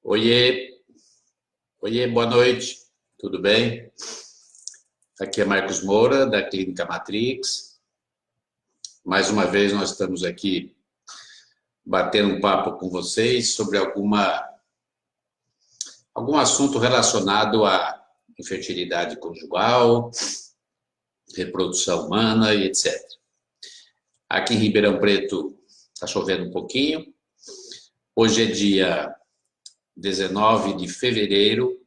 Oiê, oiê, boa noite, tudo bem? Aqui é Marcos Moura, da Clínica Matrix. Mais uma vez nós estamos aqui batendo um papo com vocês sobre algum assunto relacionado à infertilidade conjugal, reprodução humana e etc. Aqui em Ribeirão Preto está chovendo um pouquinho. Hoje é dia 19 de fevereiro,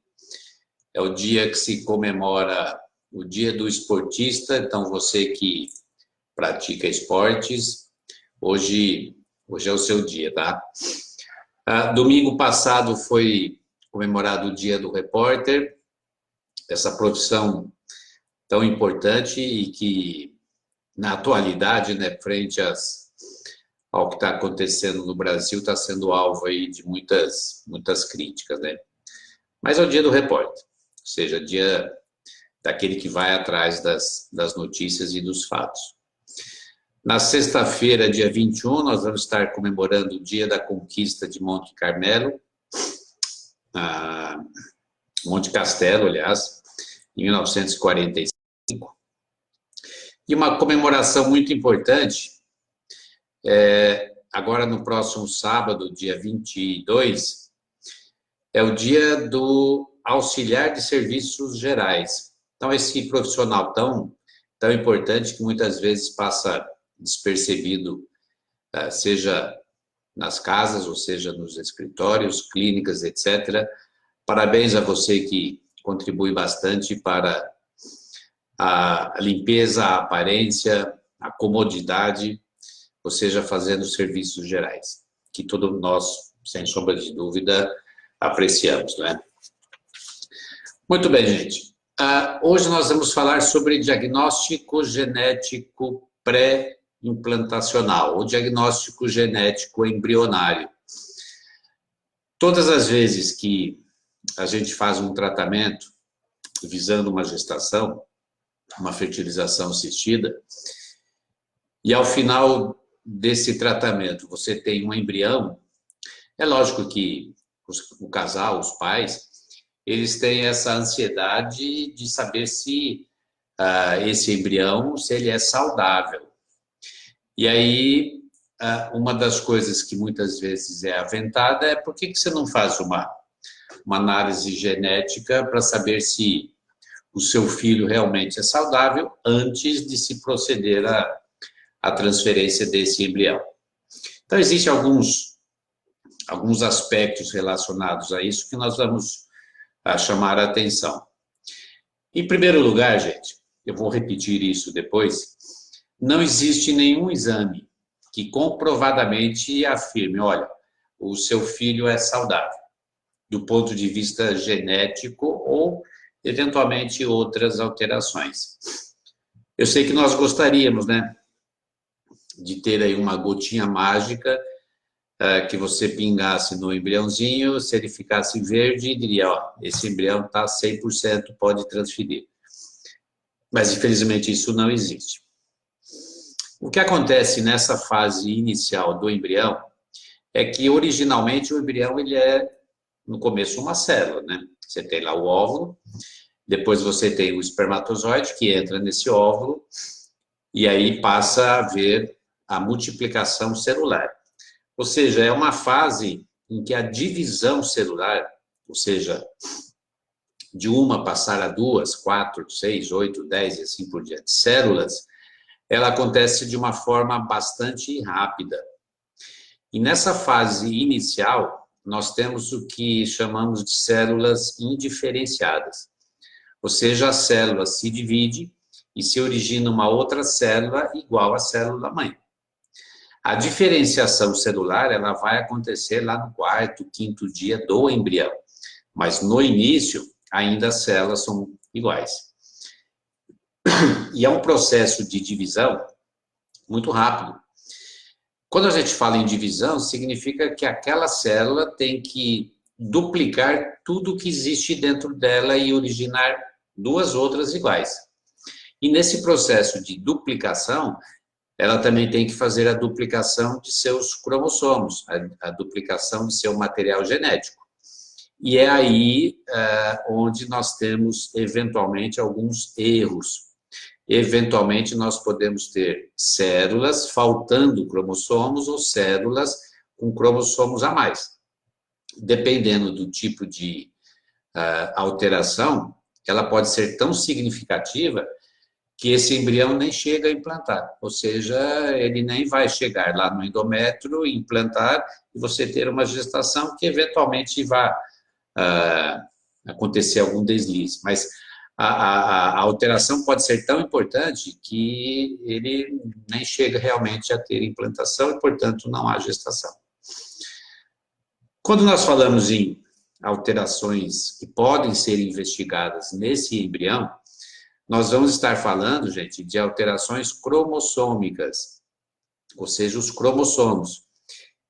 é o dia que se comemora o Dia do Esportista. Então, você que pratica esportes, hoje é o seu dia, tá? Domingo passado foi comemorado o Dia do Repórter, essa profissão tão importante e que, na atualidade, né, frente ao que está acontecendo no Brasil, está sendo alvo aí de muitas críticas, né? Mas é o Dia do Repórter, ou seja, dia daquele que vai atrás das notícias e dos fatos. Na sexta-feira, dia 21, nós vamos estar comemorando o Dia da Conquista de Monte Carmelo, Monte Castelo, aliás, em 1945. E uma comemoração muito importante, agora no próximo sábado, dia 22, é o Dia do Auxiliar de Serviços Gerais. Então, esse profissional tão importante que muitas vezes passa despercebido, seja nas casas, ou seja nos escritórios, clínicas, etc. Parabéns a você que contribui bastante para a limpeza, a aparência, a comodidade, ou seja, fazendo serviços gerais, que todos nós, sem sombra de dúvida, apreciamos, não é? Muito bem, gente. Hoje nós vamos falar sobre diagnóstico genético pré-implantacional, ou diagnóstico genético embrionário. Todas as vezes que a gente faz um tratamento visando uma gestação, uma fertilização assistida, e ao final desse tratamento você tem um embrião, é lógico que o casal, os pais, eles têm essa ansiedade de saber se esse embrião, se ele é saudável. E aí, uma das coisas que muitas vezes é aventada é por que você não faz uma análise genética para saber se o seu filho realmente é saudável antes de se proceder à transferência desse embrião. Então, existem alguns aspectos relacionados a isso que nós vamos chamar a atenção. Em primeiro lugar, gente, eu vou repetir isso depois, não existe nenhum exame que comprovadamente afirme, olha, o seu filho é saudável, do ponto de vista genético ou, eventualmente, outras alterações. Eu sei que nós gostaríamos, né, de ter aí uma gotinha mágica que você pingasse no embriãozinho, se ele ficasse verde, diria, ó, esse embrião está 100%, pode transferir. Mas, infelizmente, isso não existe. O que acontece nessa fase inicial do embrião é que, originalmente, o embrião ele é, no começo, uma célula, né? Você tem lá o óvulo, depois você tem o espermatozoide, que entra nesse óvulo, e aí passa a haver a multiplicação celular. Ou seja, é uma fase em que a divisão celular, ou seja, de uma passar a 2, 4, 6, 8, 10 e assim por diante, células, ela acontece de uma forma bastante rápida. E nessa fase inicial, nós temos o que chamamos de células indiferenciadas. Ou seja, a célula se divide e se origina uma outra célula igual à célula-mãe. A diferenciação celular ela vai acontecer lá no quarto, quinto dia do embrião, mas no início ainda as células são iguais. E é um processo de divisão muito rápido. Quando a gente fala em divisão, significa que aquela célula tem que duplicar tudo que existe dentro dela e originar duas outras iguais. E nesse processo de duplicação, ela também tem que fazer a duplicação de seus cromossomos, a duplicação de seu material genético. E é aí onde nós temos, eventualmente, alguns erros. Eventualmente, nós podemos ter células faltando cromossomos ou células com cromossomos a mais. Dependendo do tipo de alteração, ela pode ser tão significativa que esse embrião nem chega a implantar, ou seja, ele nem vai chegar lá no endométrio, implantar, e você ter uma gestação que eventualmente vai acontecer algum deslize. Mas a alteração pode ser tão importante que ele nem chega realmente a ter implantação e, portanto, não há gestação. Quando nós falamos em alterações que podem ser investigadas nesse embrião, nós vamos estar falando, gente, de alterações cromossômicas, ou seja, os cromossomos,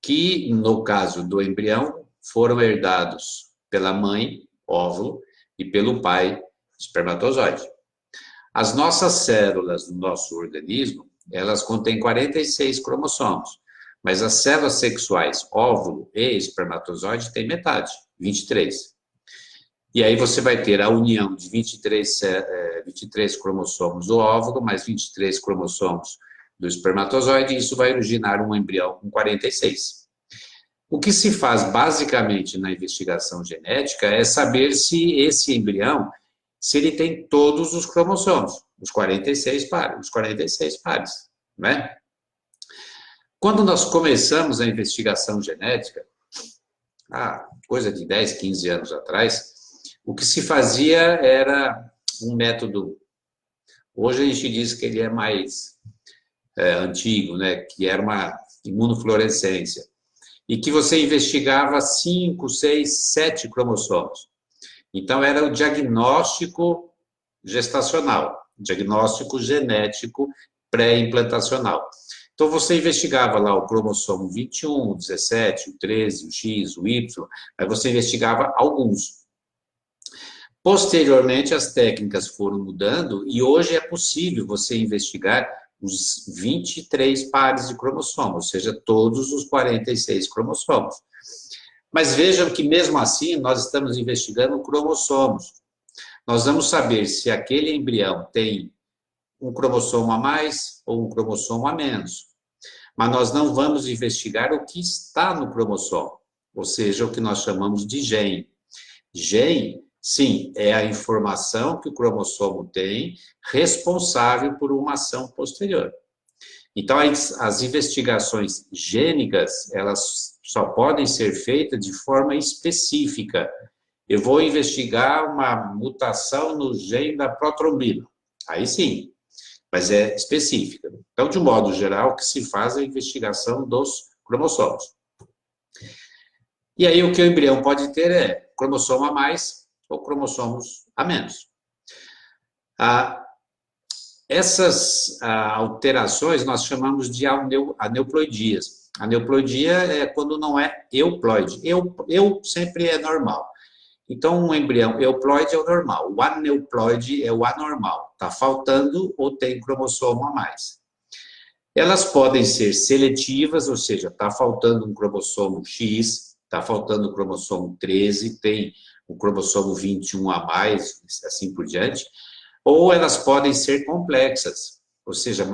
que, no caso do embrião, foram herdados pela mãe, óvulo, e pelo pai, espermatozoide. As nossas células do nosso organismo, elas contêm 46 cromossomos, mas as células sexuais, óvulo e espermatozoide, têm metade, 23. E aí você vai ter a união de 23 cromossomos do óvulo, mais 23 cromossomos do espermatozoide, e isso vai originar um embrião com 46. O que se faz basicamente na investigação genética é saber se esse embrião, se ele tem todos os cromossomos, os 46 pares, né? Quando nós começamos a investigação genética, coisa de 10, 15 anos atrás, o que se fazia era um método, hoje a gente diz que ele é mais antigo, né, que era uma imunofluorescência, e que você investigava 5, 6, 7 cromossomos. Então, era o diagnóstico gestacional, diagnóstico genético pré-implantacional. Então, você investigava lá o cromossomo 21, o 17, o 13, o X, o Y, aí você investigava alguns. Posteriormente, as técnicas foram mudando e hoje é possível você investigar os 23 pares de cromossomos, ou seja, todos os 46 cromossomos. Mas vejam que, mesmo assim, nós estamos investigando cromossomos. Nós vamos saber se aquele embrião tem um cromossomo a mais ou um cromossomo a menos. Mas nós não vamos investigar o que está no cromossomo, ou seja, o que nós chamamos de gene. Gene, sim, é a informação que o cromossomo tem responsável por uma ação posterior. Então, as investigações gênicas, elas só podem ser feitas de forma específica. Eu vou investigar uma mutação no gene da protrombina. Aí sim, mas é específica. Então, de um modo geral, o que se faz é a investigação dos cromossomos. E aí, o que o embrião pode ter é cromossomo a mais ou cromossomos a menos. Essas alterações nós chamamos de aneuploidias. Aneuploidia é quando não é euploide. Eu sempre é normal. Então, um embrião euploide é o normal. O aneuploide é o anormal. Está faltando ou tem cromossomo a mais. Elas podem ser seletivas, ou seja, está faltando um cromossomo X, está faltando o cromossomo 13, tem o cromossomo 21 a mais, assim por diante. Ou elas podem ser complexas, ou seja,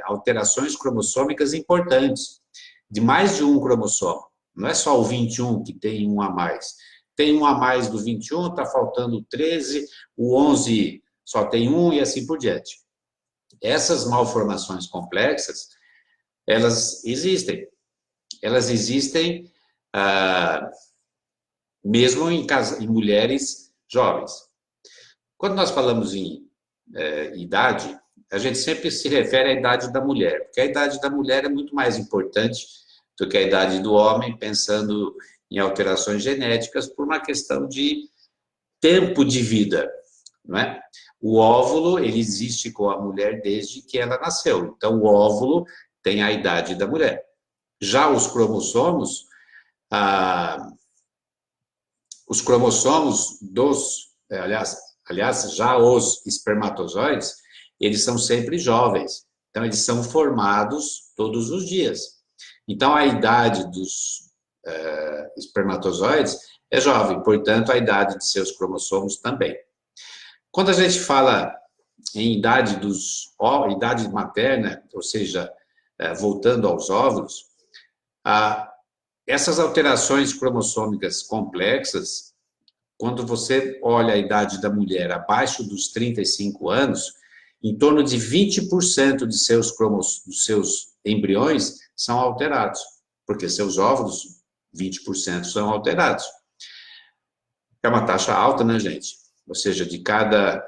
alterações cromossômicas importantes, de mais de um cromossomo. Não é só o 21 que tem um a mais. Tem um a mais do 21, está faltando o 13, o 11 só tem um e assim por diante. Essas malformações complexas, elas existem. Elas existem mesmo em mulheres jovens. Quando nós falamos em idade, a gente sempre se refere à idade da mulher, porque a idade da mulher é muito mais importante do que a idade do homem, pensando em alterações genéticas por uma questão de tempo de vida, não é? O óvulo, ele existe com a mulher desde que ela nasceu, então o óvulo tem a idade da mulher. Já os cromossomos aliás, já os espermatozoides, eles são sempre jovens. Então, eles são formados todos os dias. Então, a idade dos espermatozoides é jovem, portanto, a idade de seus cromossomos também. Quando a gente fala em idade materna, ou seja, voltando aos óvulos, essas alterações cromossômicas complexas, quando você olha a idade da mulher abaixo dos 35 anos, em torno de 20% de dos seus embriões são alterados, porque seus óvulos, 20% são alterados. É uma taxa alta, né, gente? Ou seja, de cada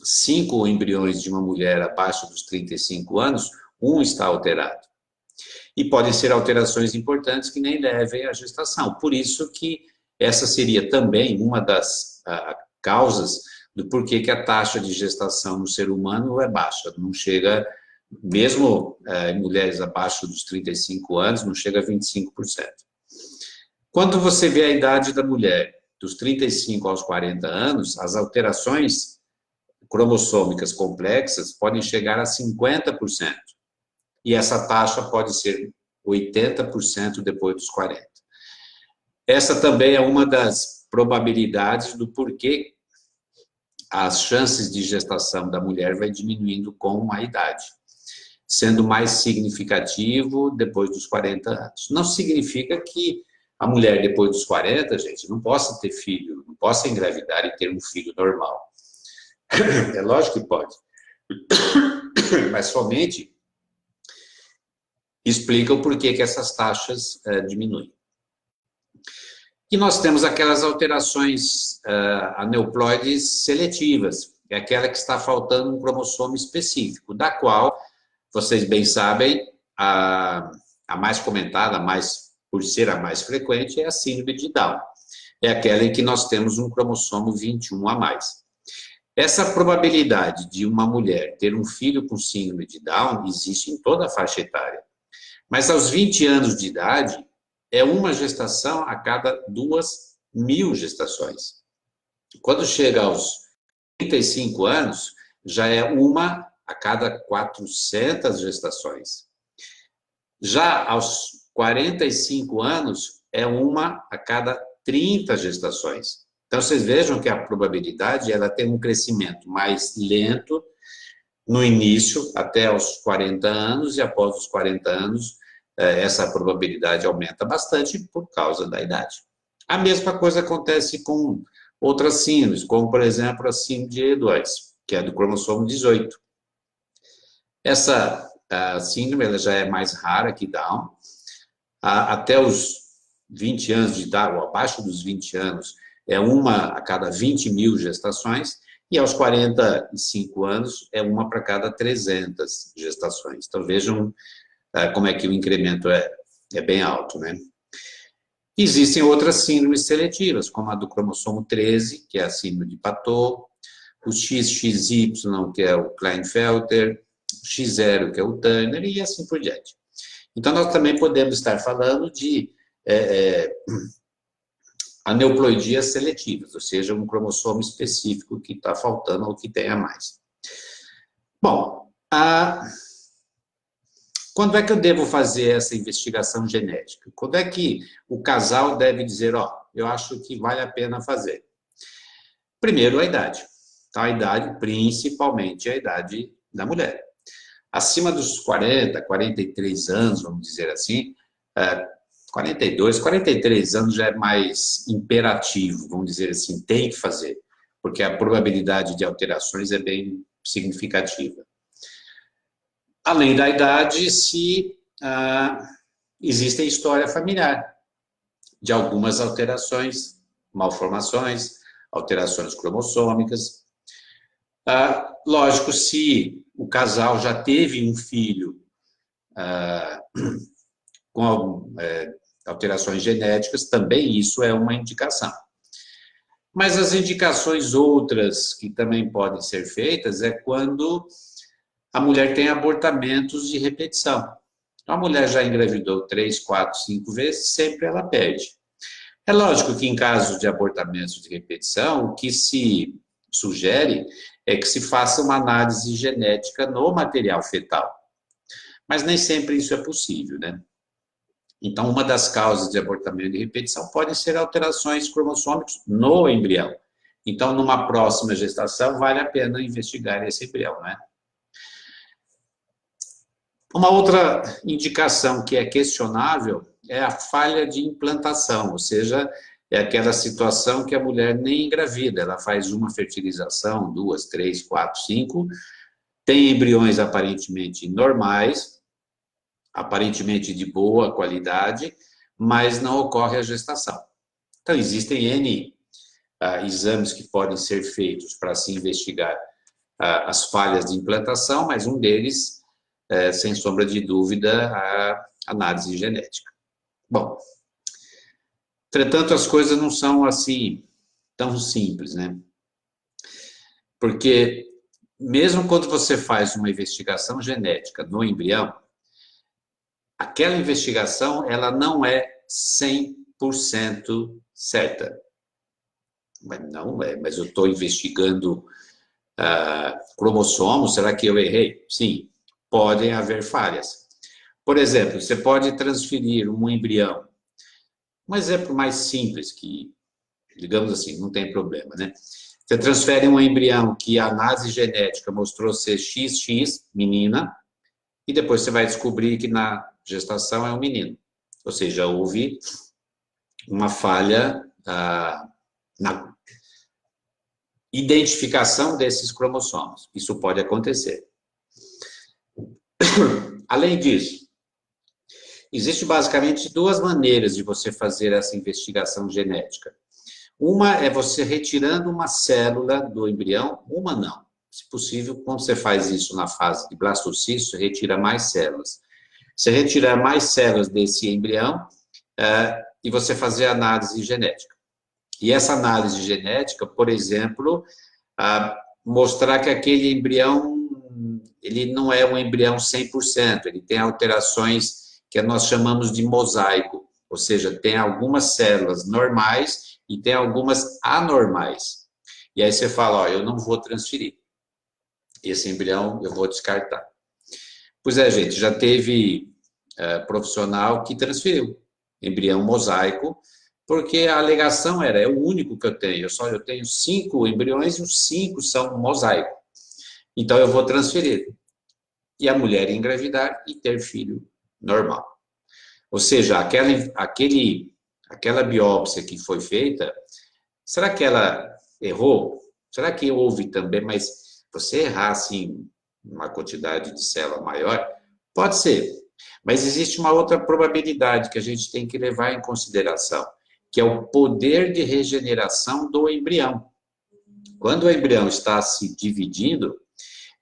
5 embriões de uma mulher abaixo dos 35 anos, um está alterado. E podem ser alterações importantes que nem levem à gestação. Por isso que essa seria também uma das causas do porquê que a taxa de gestação no ser humano é baixa. Não chega, mesmo em mulheres abaixo dos 35 anos, não chega a 25%. Quando você vê a idade da mulher, dos 35 aos 40 anos, as alterações cromossômicas complexas podem chegar a 50%. E essa taxa pode ser 80% depois dos 40. Essa também é uma das probabilidades do porquê as chances de gestação da mulher vai diminuindo com a idade, sendo mais significativo depois dos 40 anos. Não significa que a mulher depois dos 40, gente, não possa ter filho, não possa engravidar e ter um filho normal. É lógico que pode. Mas somente explica o porquê que essas taxas diminuem. E nós temos aquelas alterações aneuploides seletivas, é aquela que está faltando um cromossomo específico, da qual, vocês bem sabem, a mais comentada, por ser a mais frequente, é a síndrome de Down. É aquela em que nós temos um cromossomo 21 a mais. Essa probabilidade de uma mulher ter um filho com síndrome de Down existe em toda a faixa etária. Mas aos 20 anos de idade, é uma gestação a cada 2.000 gestações. Quando chega aos 35 anos, já é uma a cada 400 gestações. Já aos 45 anos, é uma a cada 30 gestações. Então, vocês vejam que a probabilidade ela tem um crescimento mais lento no início, até aos 40 anos, e após os 40 anos, essa probabilidade aumenta bastante por causa da idade. A mesma coisa acontece com outras síndromes, como, por exemplo, a síndrome de Edwards, que é do cromossomo 18. Essa síndrome ela já é mais rara que Down. Até os 20 anos de idade, ou abaixo dos 20 anos, é uma a cada 20.000 gestações, e aos 45 anos é uma para cada 300 gestações. Então, vejam como é que o incremento é bem alto, né? Existem outras síndromes seletivas, como a do cromossomo 13, que é a síndrome de Patot, o XXY, que é o Klinefelter, o X0, que é o Turner, e assim por diante. Então, nós também podemos estar falando de aneuploidias seletivas, ou seja, um cromossomo específico que está faltando ou que tem a mais. Bom, quando é que eu devo fazer essa investigação genética? Quando é que o casal deve dizer, eu acho que vale a pena fazer? Primeiro, a idade. Então, a idade, principalmente a idade da mulher. Acima dos 40, 43 anos, vamos dizer assim, 42, 43 anos já é mais imperativo, vamos dizer assim, tem que fazer, porque a probabilidade de alterações é bem significativa. Além da idade, se existe história familiar de algumas alterações, malformações, alterações cromossômicas. Lógico, se o casal já teve um filho com alterações genéticas, também isso é uma indicação. Mas as indicações outras que também podem ser feitas é quando a mulher tem abortamentos de repetição. Então, a mulher já engravidou 3, 4, 5 vezes, sempre ela perde. É lógico que em caso de abortamentos de repetição, o que se sugere é que se faça uma análise genética no material fetal. Mas nem sempre isso é possível, né? Então, uma das causas de abortamento de repetição podem ser alterações cromossômicas no embrião. Então, numa próxima gestação, vale a pena investigar esse embrião, né? Uma outra indicação que é questionável é a falha de implantação, ou seja, é aquela situação que a mulher nem engravida, ela faz uma fertilização, 2, 3, 4, 5, tem embriões aparentemente normais, aparentemente de boa qualidade, mas não ocorre a gestação. Então, existem N exames que podem ser feitos para se investigar as falhas de implantação, mas um deles, sem sombra de dúvida, a análise genética. Bom, entretanto, as coisas não são assim tão simples, né? Porque mesmo quando você faz uma investigação genética no embrião, aquela investigação ela não é 100% certa. Mas não é, mas eu estou investigando cromossomos, será que eu errei? Sim, podem haver falhas. Por exemplo, você pode transferir um embrião. Um exemplo mais simples, que, digamos assim, não tem problema, né? Você transfere um embrião que a análise genética mostrou ser XX, menina, e depois você vai descobrir que na gestação é um menino. Ou seja, houve uma falha na identificação desses cromossomos. Isso pode acontecer. Além disso, existe basicamente duas maneiras de você fazer essa investigação genética. Uma é você retirando uma célula do embrião, uma não. Se possível, quando você faz isso na fase de blastocisto, você retira mais células. Você retirar mais células desse embrião e você fazer análise genética. E essa análise genética, por exemplo, mostrar que aquele embrião ele não é um embrião 100%, ele tem alterações que nós chamamos de mosaico, ou seja, tem algumas células normais e tem algumas anormais. E aí você fala, ó, eu não vou transferir. Esse embrião eu vou descartar. Pois é, gente, já teve profissional que transferiu embrião mosaico, porque a alegação era, é o único que eu tenho, eu tenho 5 embriões e os 5 são mosaico. Então eu vou transferir. E a mulher engravidar e ter filho normal. Ou seja, aquela biópsia que foi feita, será que ela errou? Será que houve também, mas você errar assim, uma quantidade de célula maior, pode ser. Mas existe uma outra probabilidade que a gente tem que levar em consideração, que é o poder de regeneração do embrião. Quando o embrião está se dividindo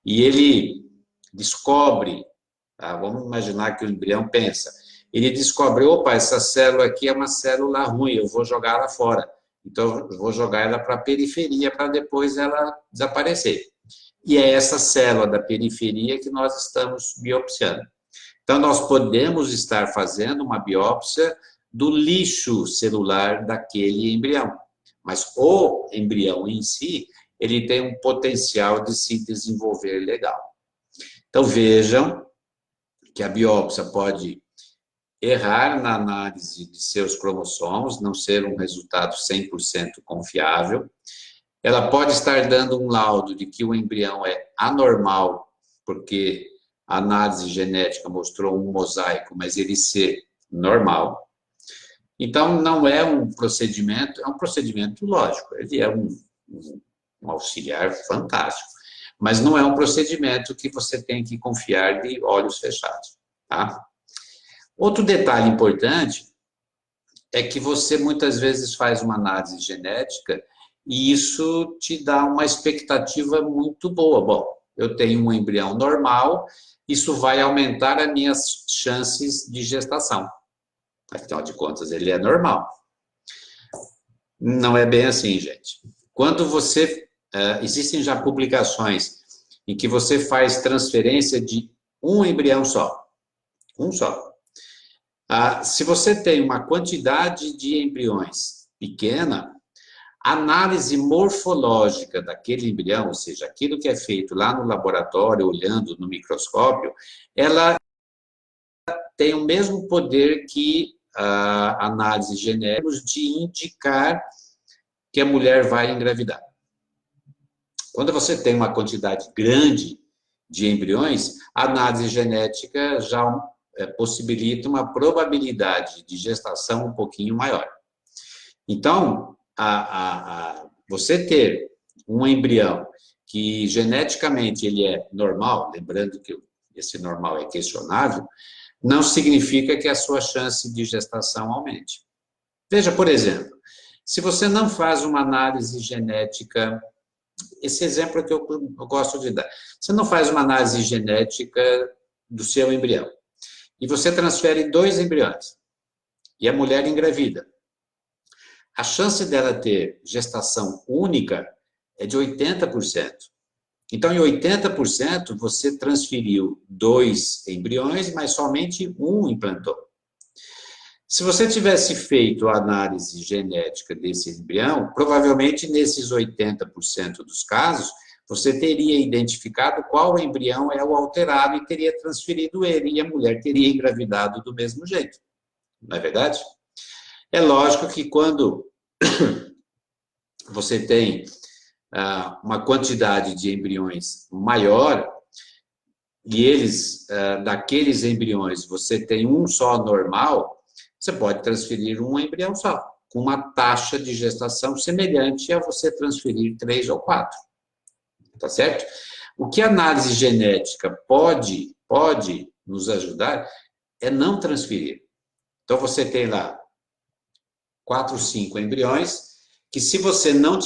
e ele descobre, vamos imaginar que o embrião pensa, ele descobre, opa, essa célula aqui é uma célula ruim, eu vou jogar ela fora. Então, eu vou jogar ela para a periferia para depois ela desaparecer. E é essa célula da periferia que nós estamos biopsiando. Então, nós podemos estar fazendo uma biópsia do lixo celular daquele embrião. Mas o embrião em si, ele tem um potencial de se desenvolver legal. Então, vejam que a biópsia pode errar na análise de seus cromossomos, não ser um resultado 100% confiável. Ela pode estar dando um laudo de que o embrião é anormal, porque a análise genética mostrou um mosaico, mas ele ser normal. Então, não é um procedimento, é um procedimento lógico, ele é um auxiliar fantástico, mas não é um procedimento que você tem que confiar de olhos fechados, tá? Outro detalhe importante é que você muitas vezes faz uma análise genética e isso te dá uma expectativa muito boa. Bom, eu tenho um embrião normal, isso vai aumentar as minhas chances de gestação. Afinal de contas, ele é normal. Não é bem assim, gente. Quando você... existem já publicações em que você faz transferência de um embrião só. Um só. Se você tem uma quantidade de embriões pequena, a análise morfológica daquele embrião, ou seja, aquilo que é feito lá no laboratório, olhando no microscópio, ela tem o mesmo poder que a análise genética de indicar que a mulher vai engravidar. Quando você tem uma quantidade grande de embriões, a análise genética já possibilita uma probabilidade de gestação um pouquinho maior. Então, você ter um embrião que geneticamente ele é normal, lembrando que esse normal é questionável, não significa que a sua chance de gestação aumente. Veja, por exemplo, se você não faz uma análise genética, esse exemplo é que eu gosto de dar, você não faz uma análise genética do seu embrião, e você transfere 2 embriões, e a mulher engravida. A chance dela ter gestação única é de 80%. Então, em 80%, você transferiu 2 embriões, mas somente um implantou. Se você tivesse feito a análise genética desse embrião, provavelmente nesses 80% dos casos, você teria identificado qual embrião é o alterado e teria transferido ele, e a mulher teria engravidado do mesmo jeito. Não é verdade? É lógico que quando você tem uma quantidade de embriões maior, e eles, daqueles embriões, você tem um só normal, você pode transferir um embrião só, com uma taxa de gestação semelhante a você transferir 3 ou 4. Tá certo? O que a análise genética pode nos ajudar é não transferir. Então, você tem lá 4, 5 embriões, que se você não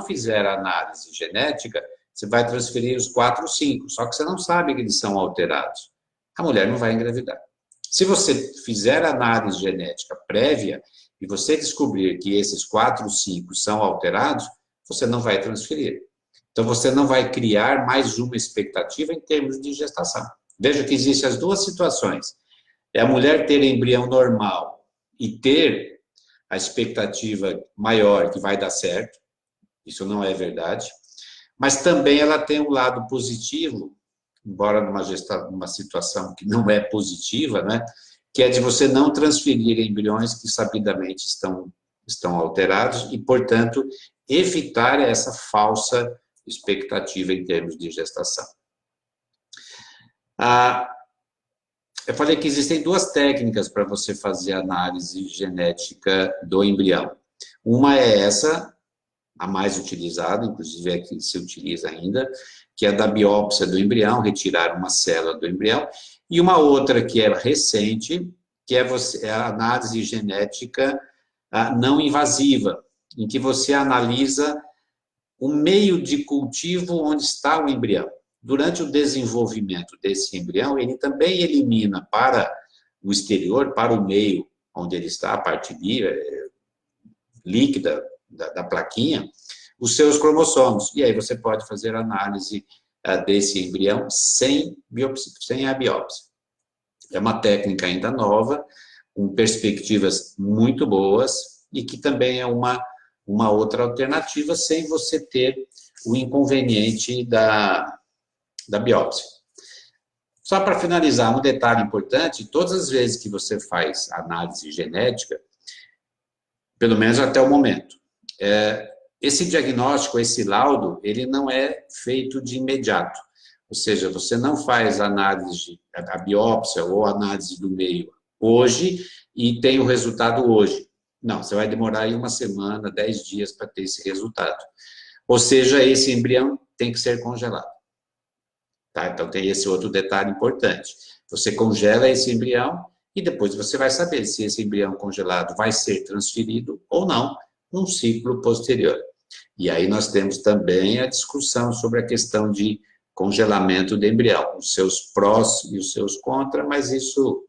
fizer a análise genética, você vai transferir os 4, 5, só que você não sabe que eles são alterados. A mulher não vai engravidar. Se você fizer a análise genética prévia e você descobrir que esses 4, 5 são alterados, você não vai transferir. Então, você não vai criar mais uma expectativa em termos de gestação. Veja que existem as duas situações. É a mulher ter embrião normal e ter a expectativa maior que vai dar certo. Isso não é verdade. Mas também ela tem um lado positivo, embora numa situação que não é positiva, né? Que é de você não transferir embriões que sabidamente estão alterados e, portanto, evitar essa falsa expectativa em termos de gestação. Eu falei que existem 2 técnicas para você fazer a análise genética do embrião. Uma é essa, a mais utilizada, inclusive é a que se utiliza ainda, que é a da biópsia do embrião, retirar uma célula do embrião, e uma outra que é recente, que é a análise genética não invasiva, em que você analisa o meio de cultivo onde está o embrião. Durante o desenvolvimento desse embrião, ele também elimina para o exterior, para o meio onde ele está, a parte líquida da plaquinha, os seus cromossomos. E aí você pode fazer análise desse embrião sem a biópsia. É uma técnica ainda nova, com perspectivas muito boas, e que também é uma outra alternativa, sem você ter o inconveniente da biópsia. Só para finalizar, um detalhe importante: todas as vezes que você faz análise genética, pelo menos até o momento, esse diagnóstico, esse laudo, ele não é feito de imediato. Ou seja, você não faz a biópsia ou análise do meio hoje e tem o resultado hoje. Não, você vai demorar aí 1 semana, 10 dias para ter esse resultado. Ou seja, esse embrião tem que ser congelado. Tá? Então, tem esse outro detalhe importante. Você congela esse embrião e depois você vai saber se esse embrião congelado vai ser transferido ou não num ciclo posterior. E aí nós temos também a discussão sobre a questão de congelamento do embrião, os seus prós e os seus contras, mas isso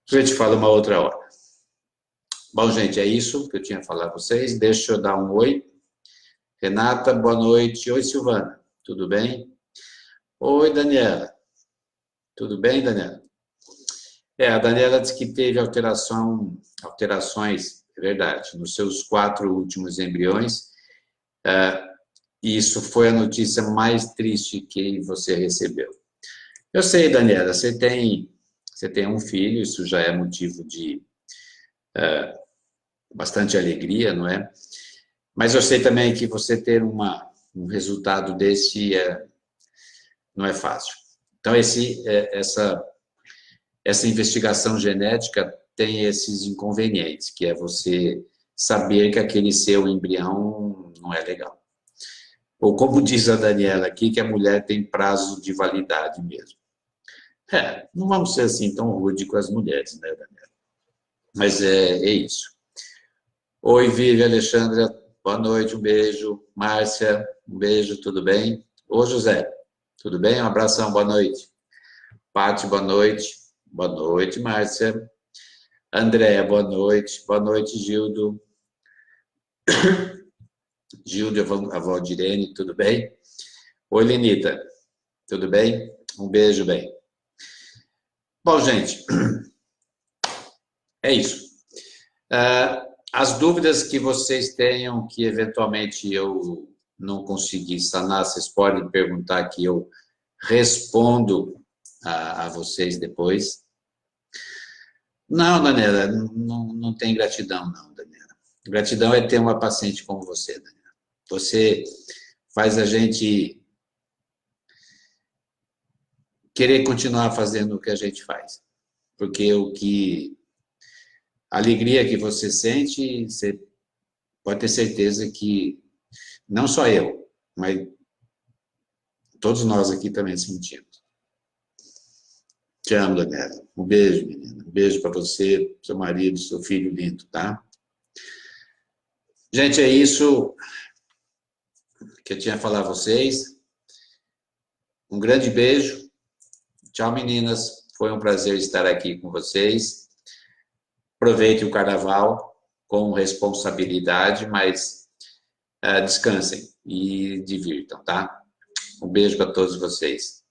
a gente fala uma outra hora. Bom, gente, é isso que eu tinha a falar a vocês. Deixa eu dar um oi. Renata, boa noite. Oi, Silvana. Tudo bem? Oi, Daniela. Tudo bem, Daniela? A Daniela disse que teve alterações, é verdade, nos seus 4 últimos embriões. E isso foi a notícia mais triste que você recebeu. Eu sei, Daniela, você tem Você tem um filho, isso já é motivo de bastante alegria, não é? Mas eu sei também que você ter um resultado desse não é fácil. Então, essa investigação genética tem esses inconvenientes, que é você saber que aquele seu embrião não é legal. Ou como diz a Daniela aqui, que a mulher tem prazo de validade mesmo. Não vamos ser assim tão rude com as mulheres, né, Daniela? Mas é isso. Oi, Vivi, Alexandra, boa noite, um beijo. Márcia, um beijo, tudo bem? Ô, José, tudo bem? Um abração, boa noite. Pati, boa noite. Boa noite, Márcia. Andréia, boa noite. Boa noite, Gildo. Gildo, a Valdirene, tudo bem? Oi, Lenita, tudo bem? Um beijo, bem. Bom, gente, é isso. As dúvidas que vocês tenham, que eventualmente eu não consegui sanar, vocês podem perguntar que eu respondo a vocês depois. Não, Daniela, não tem gratidão, não, Daniela. Gratidão é ter uma paciente como você, Daniela. Você faz a gente querer continuar fazendo o que a gente faz. Porque a alegria que você sente, você pode ter certeza que não só eu, mas todos nós aqui também sentimos. Te amo, Daniela. Um beijo, menina. Um beijo para você, seu marido, seu filho lindo, tá? Gente, é isso que eu tinha a falar a vocês. Um grande beijo. Tchau, meninas. Foi um prazer estar aqui com vocês. Aproveitem o carnaval com responsabilidade, mas descansem e divirtam, tá? Um beijo para todos vocês.